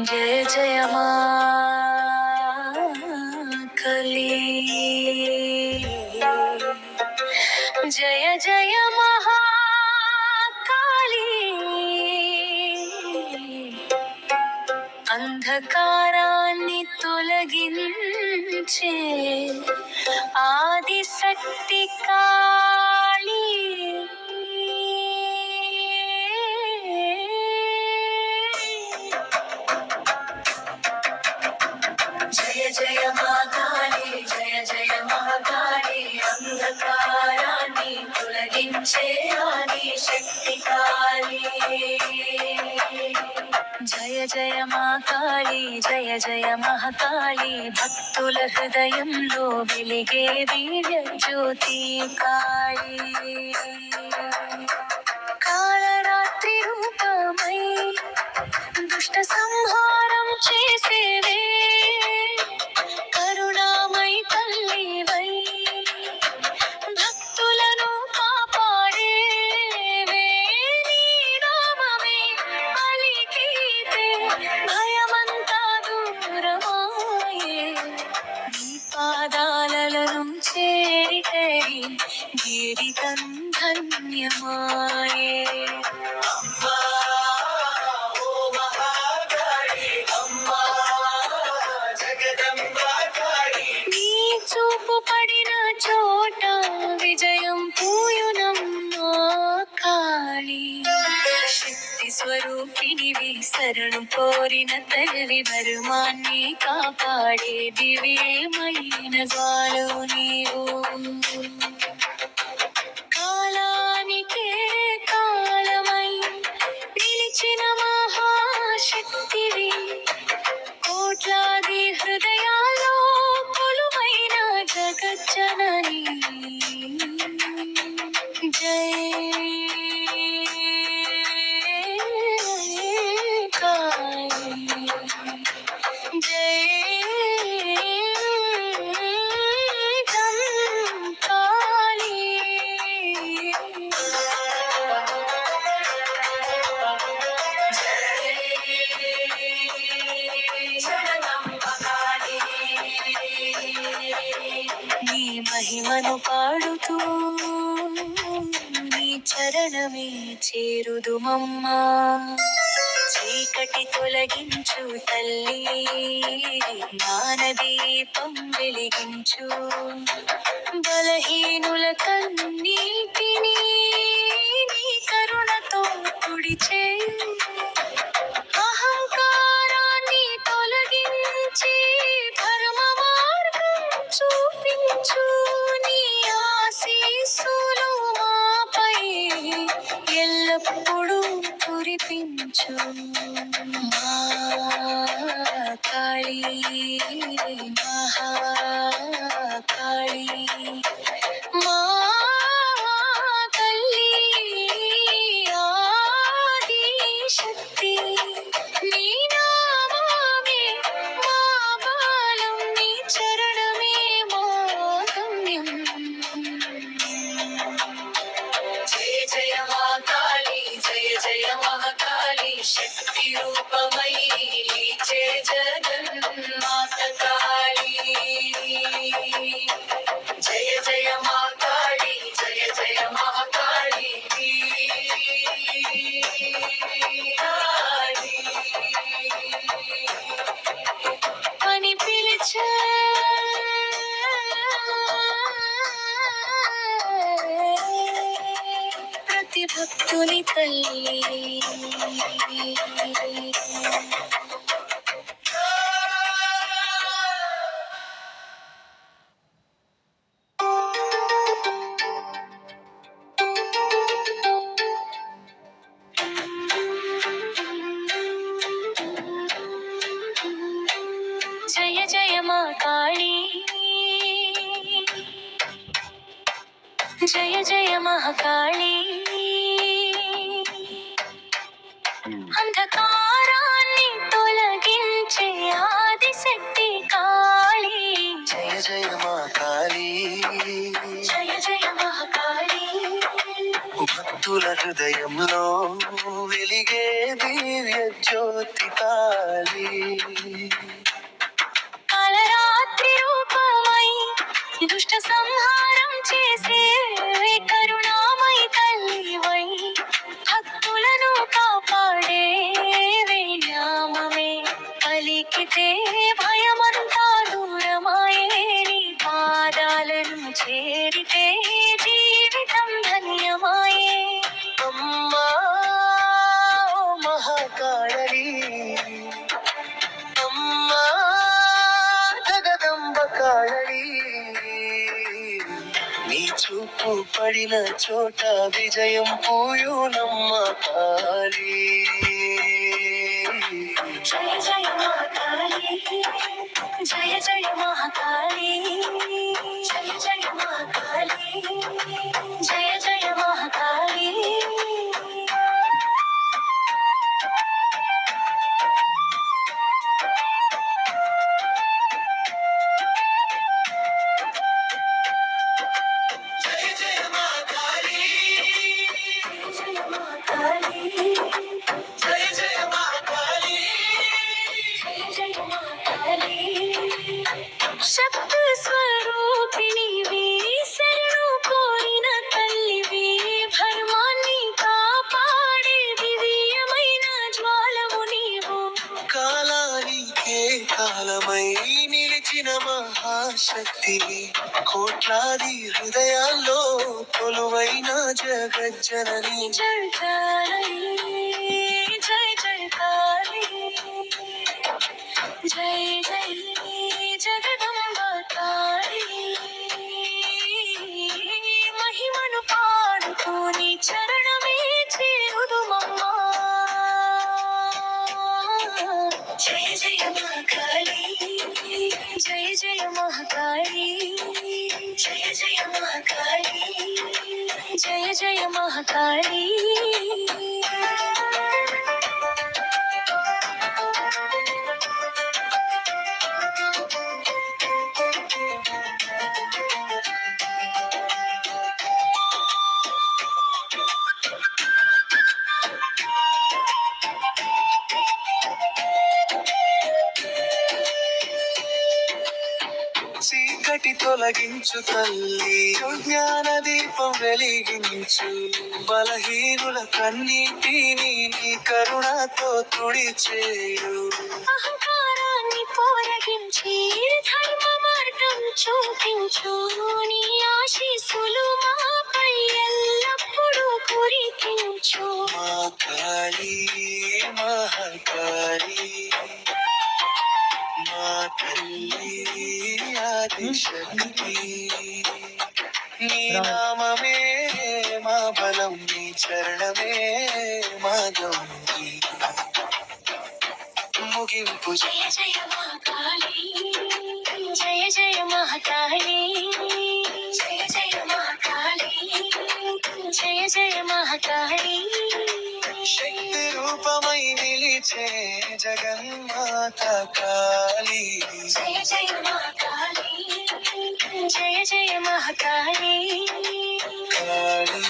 జయ జయ మా కలి జయ జయ మహాకాళీ అంధకారాన్ని తొలగించే ఆదిశక్తి కాళీ జయ జయ మహాకాళీ జయ జయ మహాకాళీ అంధకారాన్ని తొలగించే ఆదిశక్తి కాళీ జయ జయ మహాకాళీ జయ జయ మహాకాళీ భక్తుల హృదయంలో వెలిగే దివ్య జ్యోతి కాళీ కాళరాత్రి రూపమై దుష్ట సంహారం చేసేవే కరుణామై తల్లివై భక్తులను కాపాడేవే నీ నామమే పలికితే భయమంతా దూరమాయే నీ పాదాలను చేరికరి జీవితం ధన్యమాయే చూపు పడిన చోట విజయం పూయునమ్మా కాళీ శక్తి స్వరూపిణివి శరణు కోరిన తల్లి ధర్మాన్ని కాపాడే దివ్యమైన గాలు నీవు కాలానికే కాలమై నిలిచిన మహాశక్తివి కోట్లాది హృదయాల్లో కొలువైన జగజ్జనని జయ కాళీ జయ కాళీ నీ మహిమను పాడుతూ నీ చరణమే చేరుదుమమ్మా చీకటి తొలగించు తల్లి జ్ఞానదీపం వెలిగించు బలహీనుల కన్నీటిని నీ కరుణతో తుడిచే అహంకారాన్ని తొలగించి ధర్మ మార్గం చూపించు నీ ఆశీస్సులు మాపై ఎల్లప్పుడూ కురిపించు మా కాళీ మహాకాళీ మా తల్లి ఆదిశక్తి నీ నామమే మా బాలం నీ చరణమే మా గమ్యం జయ జయ మహాకాళీ జయ జయ మహాకాళీ శక్తి రూపమై లీచే జగన్మాత కాళీ జయ జయ మహాకాళీ జయ జయ మహాకాళీ అని పిలిచే ప్రతి భక్తుని తల్లి జయ జయ మా కాళీ జయ జయ మహాకాళీ అంధకారాన్ని తొలగించే ఆదిశక్తి కాళీ జయ జయ మహాకాళీ జయ జయ మహాకాళీ భక్తుల హృదయంలో వెలిగే దివ్య జ్యోతి కాళీ. కాలరాత్రి రూపమై దుష్ట సంహారం చేసే కరుణామయి తల్లివై భక్తులను కాపాడే నామమే. పలికితే భయమంతా దూరమాయే, నీ పాదాలను చేరితే జీవితం ధన్యమాయే. అమ్మా ఓ మహాకాళీ, అమ్మా జగదంబ కాళీ. నీ చూపు పడిన చోట విజయం పూయునమ్మ కాళీ. జయ జయ మహాకాళీ, జయ జయ మహాకాళీ, జయ జయ మహాకాళీ, జయ జయ మహాకాళీ. శక్తి స్వరూపిణివి, శరణు కోరిన తల్లివి, ధర్మాన్ని కాపాడే దివ్యమైన జ్వాలము నీవు. కాలానికే కాలమై నిలిచిన మహాశక్తివి, కోట్లాది హృదయాల్లో కొలువైన జగజ్జనని. జయ కాళీ, జయ జయ కాళీ, జయ జయ జగదంబ కాళీ. మహిమను పాడుతూ నీ చరణమే చేరుదుమమ్మా. జయ జయ మహాకాళీ, జయ జయ మహాకాళీ, జయ జయ మహాకాళీ, జయ జయ మహాకాళీ. చీకటి తొలగించు తల్లి, జ్ఞాన దీపం వెలిగించు. బలహీనుల కన్నీటిని నీ కరుణతో తుడిచేయు. అహంకారాన్ని పోరగించి ధర్మ మార్గం చూపించు. నీ ఆశీస్సులు మాపై ఎల్లప్పుడూ కురిపించు. మా కాళీ మహాకాళీ, మా తల్లి ఆదిశక్తి. నీ నామమే మా బలం, నీ చరణమే మా గౌరీ. ముగింపు జయ జయ మహాకాళీ, జయ జయ మహాకాళీ, జయ జయ మహాకాళీ, జయ జయ మహాకాళీ. శక్తి రూపమై నిలిచే జగన్మాత కాళీ. జయ జయ మహాకాళీ, జయ జయ మహాకాళీ. కాళీ